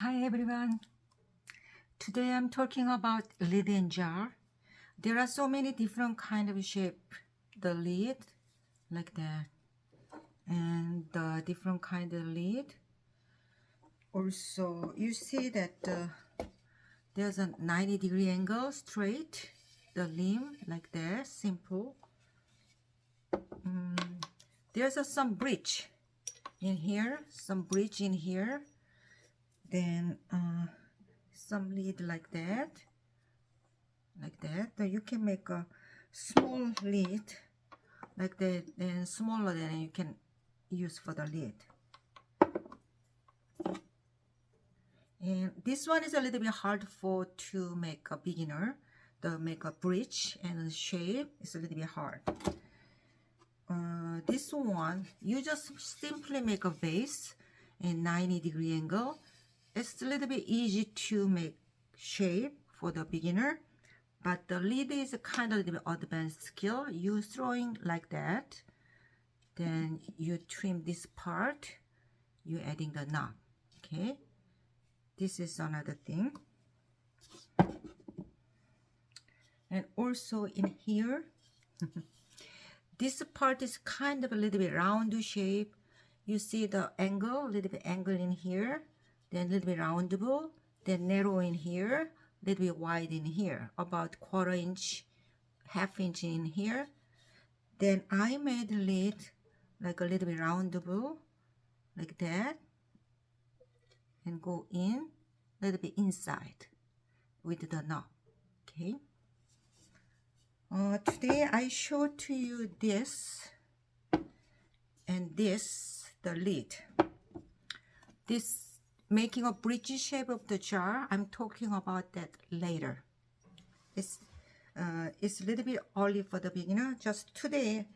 Hi everyone. Today I'm talking about lid and jar. There are so many different kind of shape. The lid, like that, and the different kind of lid. Also, you see that there's a 90-degree angle straight. The limb, like that, simple. There's some bridge in here, some bridge in here. Then some lid like that. Then you can make a small lid like that, and smaller than you can use for the lid. And this one is a little bit hard to make a beginner. The make a bridge and shape is a little bit hard. This one, you just simply make a base in 90-degree angle. It's a little bit easy to make shape for the beginner. But the lid is a kind of a little bit advanced skill. You throwing like that, then you trim this part, you adding the knob. Okay, this is another thing. And also in here, this part is kind of a little bit round shape. You see the angle, a little bit angle in here, then a little bit roundable, then narrow in here, a little bit wide in here, about 1/4 inch, 1/2 inch in here. Then I made lid like a little bit roundable, like that, and go in a little bit inside with the knob. Okay. Today I show to you this and this, the lid. This making a bridge shape of the jar, I'm talking about that later. It's a little bit early for the beginner. Just today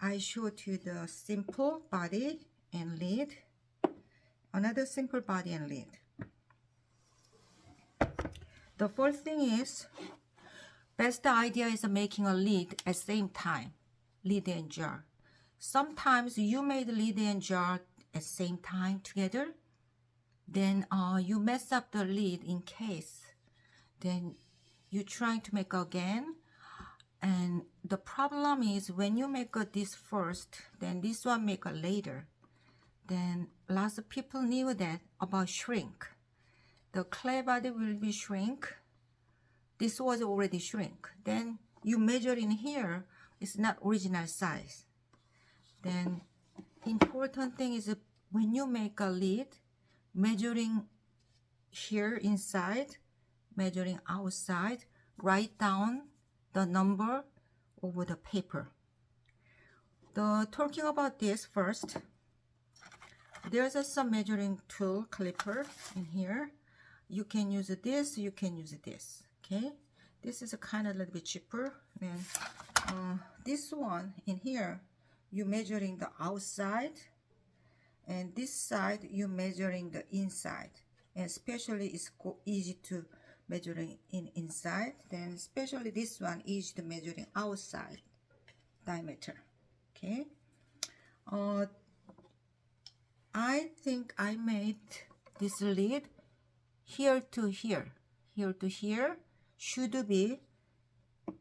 I showed you the simple body and lid. Another simple body and lid. The first thing is, best idea is making a lid at the same time, lid and jar. Sometimes you made lid and jar at the same time together, then you mess up the lid in case. Then you trying to make again, and the problem is when you make this first, then this one make a later. Then lots of people knew that about shrink. The clay body will be shrink. This was already shrink. Then you measure in here, it's not original size. Then important thing is when you make a lid, measuring here inside, measuring outside, write down the number over the paper. Talking about this first, there's some measuring tool clipper in here. You can use this, you can use this. Okay, this is a kind of a little bit cheaper. Then this one in here, you measuring the outside, and this side you measuring the inside, and especially it's easy to measuring inside. Then especially this one easy to measuring outside diameter. Okay, I think I made this lid here to here, here to here should be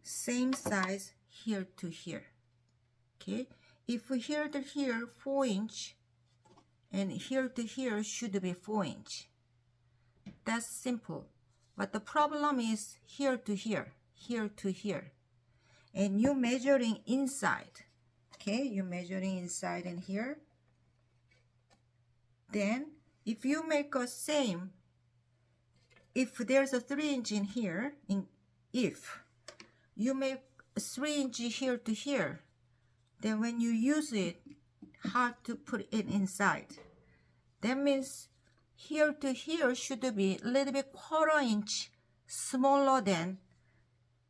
same size here to here. Okay, if here to here 4 inch, and here to here should be 4 inch. That's simple. But the problem is here to here, here to here. And you measuring inside. Okay, you measuring inside and here. Then if you make a same, if there's a 3 inch in here, if you make 3 inch here to here, then when you use it, hard to put it inside. That means here to here should be a little bit 1/4 inch smaller than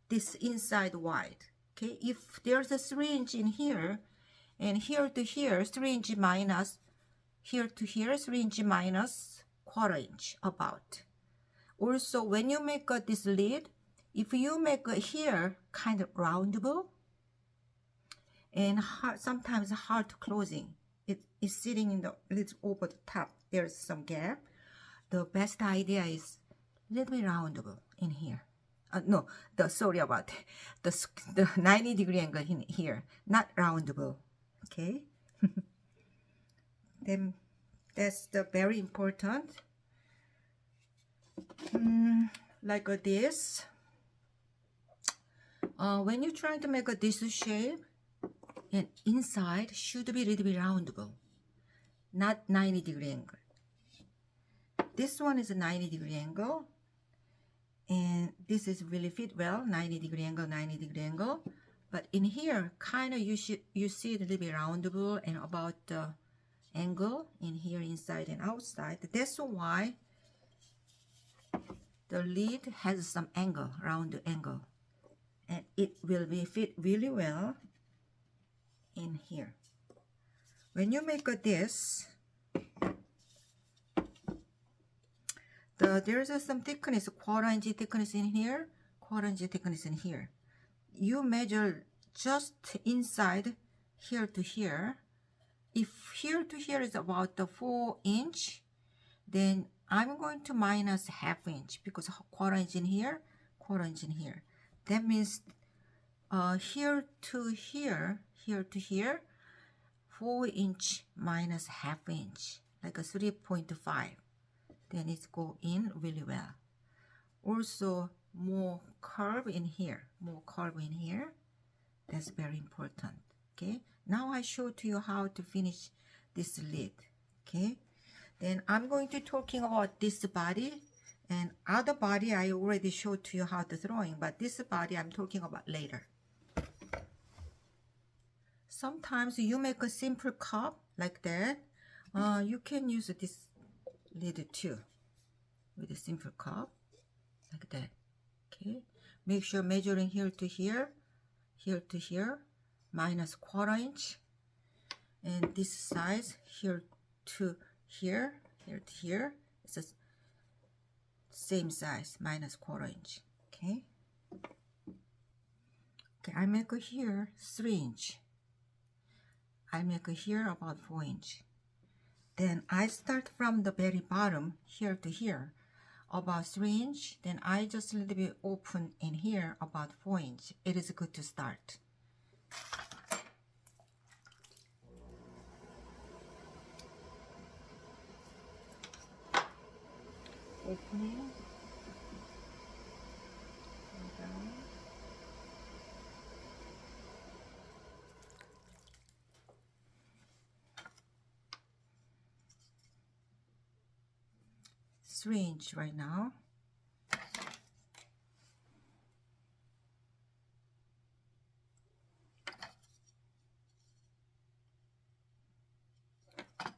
this inside wide. Okay, if there's a 3 inch in here, and here to here 3 inch minus, here to here 3 inch minus 1/4 inch about. Also, when you make this lid, if you make here kind of roundable and sometimes hard to closing, it is sitting in the lid over the top. There's some gap. the best idea is a little bit roundable in here. No, sorry about that. The 90-degree angle in here, not roundable. Okay. Then that's the very important. Like this. When you're trying to make this shape, and inside should be a little bit roundable, not 90-degree angle. This one is a 90-degree angle, and this is really fit well, 90-degree angle, 90-degree angle. But in here, kind of you see it a little bit roundable and about the angle in here, inside and outside. That's why the lid has some angle, round angle, and it will be fit really well in here. When you make this, there's some thickness, 1/4 inch thickness in here, 1/4 inch thickness in here. You measure just inside here to here. If here to here is about the 4 inch, then I'm going to minus 1/2 inch because 1/4 inch in here, 1/4 inch in here. That means here to here, 4 inch minus 1/2 inch, like a 3.5. Then it's go in really well. Also, more curve in here, That's very important. Okay. Now I showed to you how to finish this lid. Okay. Then I'm going to talking about this body, and other body I already showed to you how to drawing, but this body I'm talking about later. Sometimes you make a simple cup like that. You can use this lid too with a simple cup like that. Okay. Make sure measuring here to here, minus 1/4 inch, and this size here to here, it's the same size, minus 1/4 inch. Okay. Okay, I make here 3 inch. I make here about 4 inch. Then I start from the very bottom here to here, about 3 inch. Then I just a little bit open in here about 4 inch. It is good to start. Opening. Down. Three inch right now.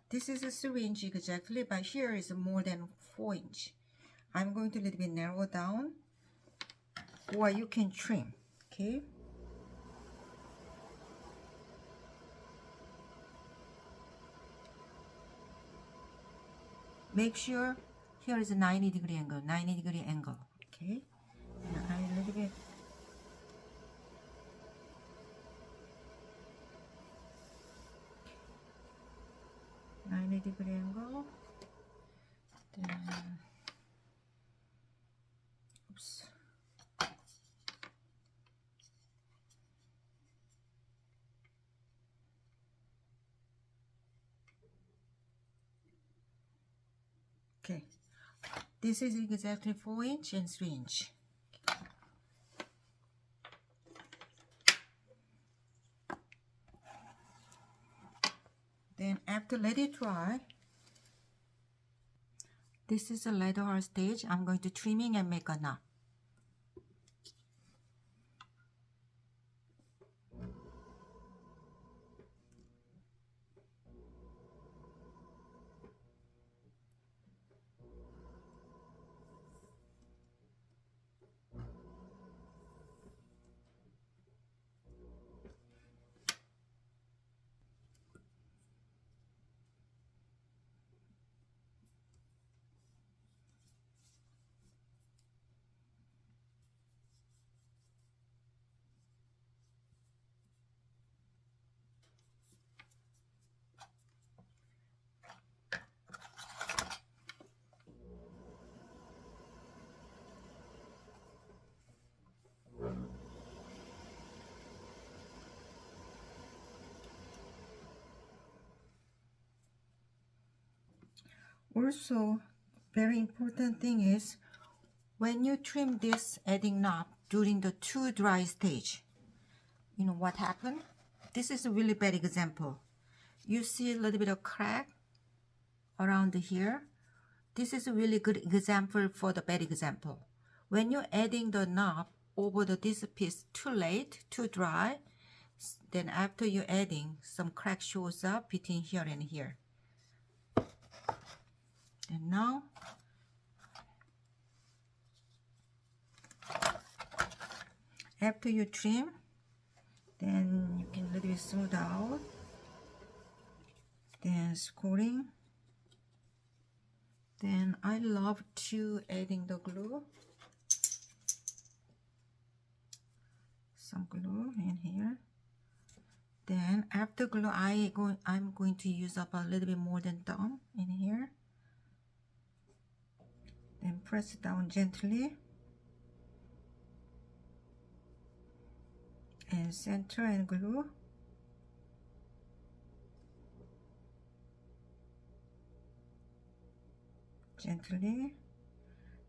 This is a 3 inch exactly, but here is more than 4 inch. I'm going to a little bit narrow down, or you can trim. Okay. Make sure here is a 90-degree angle, 90-degree angle. Okay. Now I a little bit. Degree angle. Then, oops. Okay, this is exactly 4 inch and 3 inch. Then after let it dry, this is a leather hard stage. I'm going to trimming and make a knot. Also, very important thing is when you trim this adding knob during the too dry stage, you know what happened? This is a really bad example. You see a little bit of crack around here. This is a really good example for the bad example. When you're adding the knob over this piece too late, too dry, then after you're adding, some crack shows up between here and here. And now, after you trim, then you can let it smooth out. Then scoring. Then I love to adding the glue. Some glue in here. Then after glue, I'm going to use up a little bit more than thumb in here. Then press it down gently. And center and glue. Gently.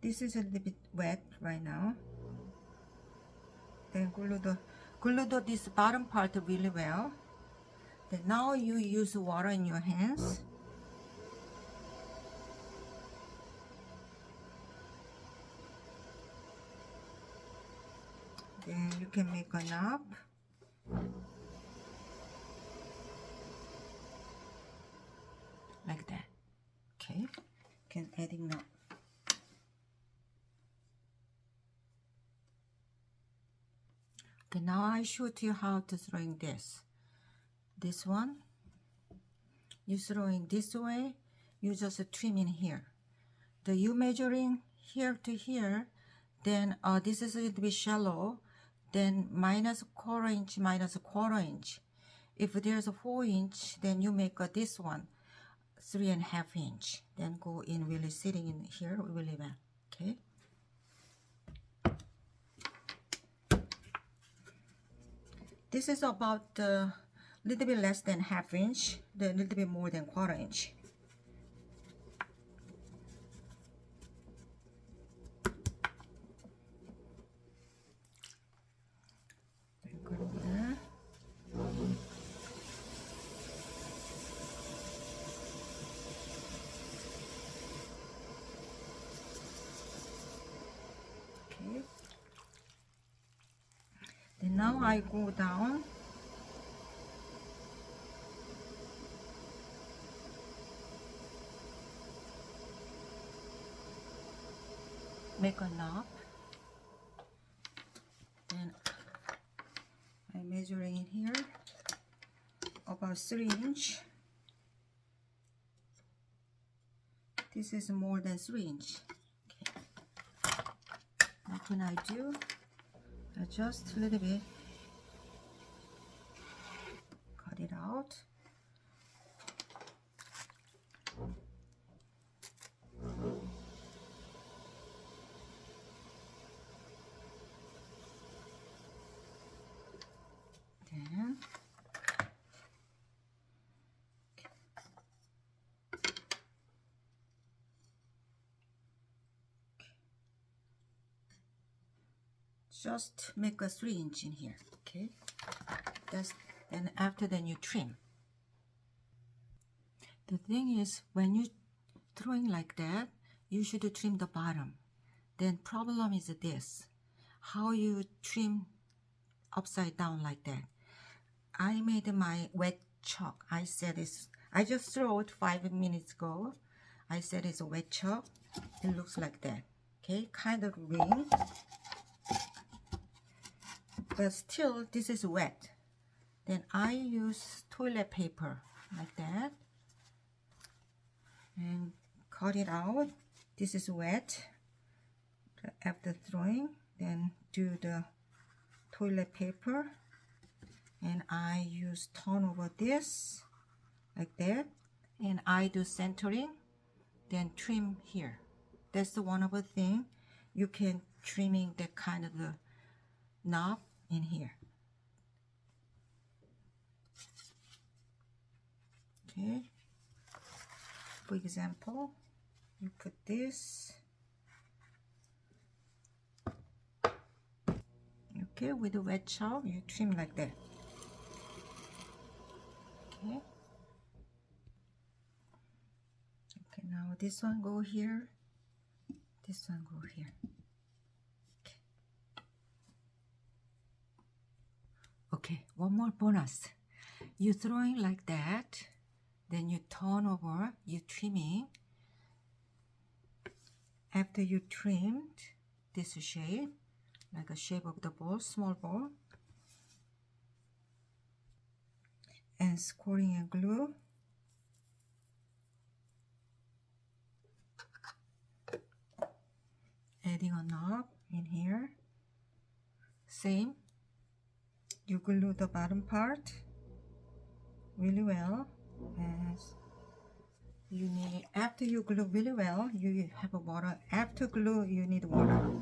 This is a little bit wet right now. Then glue this bottom part really well. Then now you use water in your hands. Then you can make a knob. Like that. Okay. Can adding knob. Okay, now I showed you how to throwing this. This one, you throwing this way, you just trim in here. You measuring here to here, then this is a little bit shallow, then minus quarter inch, minus a quarter inch. If there's a 4 inch, then you make this one 3.5 inch. Then go in really sitting in here really well. Okay. This is about a little bit less than ½ inch, a little bit more than quarter inch. Go over there. Okay. Then now I go down. Make a knob. Then I'm measuring in here about 3 inch. This is more than 3 inch. Okay. What can I do? Adjust a little bit. Cut it out. Then just make a 3 inch in here. Okay, and after then you trim. The thing is, when you throwing like that, you should trim the bottom. Then problem is this: how you trim upside down like that. I made my wet chalk. I said this. I just threw it 5 minutes ago. I said it's a wet chalk. It looks like that. Okay, kind of ring. But still, this is wet. Then I use toilet paper like that and cut it out. This is wet. After throwing, then do the toilet paper, and I use turn over this like that, and I do centering, then trim here. That's the one of the thing you can trimming that kind of the knob in here. Okay, for example, You put this. Okay, with the wet chalk, you trim like that. Okay. Okay, now this one go here. This one go here. Okay. Okay, one more bonus. You throwing like that, then you turn over, you trimming. After you trimmed this shape, like a shape of the ball, small ball, and scoring and glue. Adding a knob in here. Same. You glue the bottom part really well. As you need, after you glue really well, you have a water. After glue, you need water.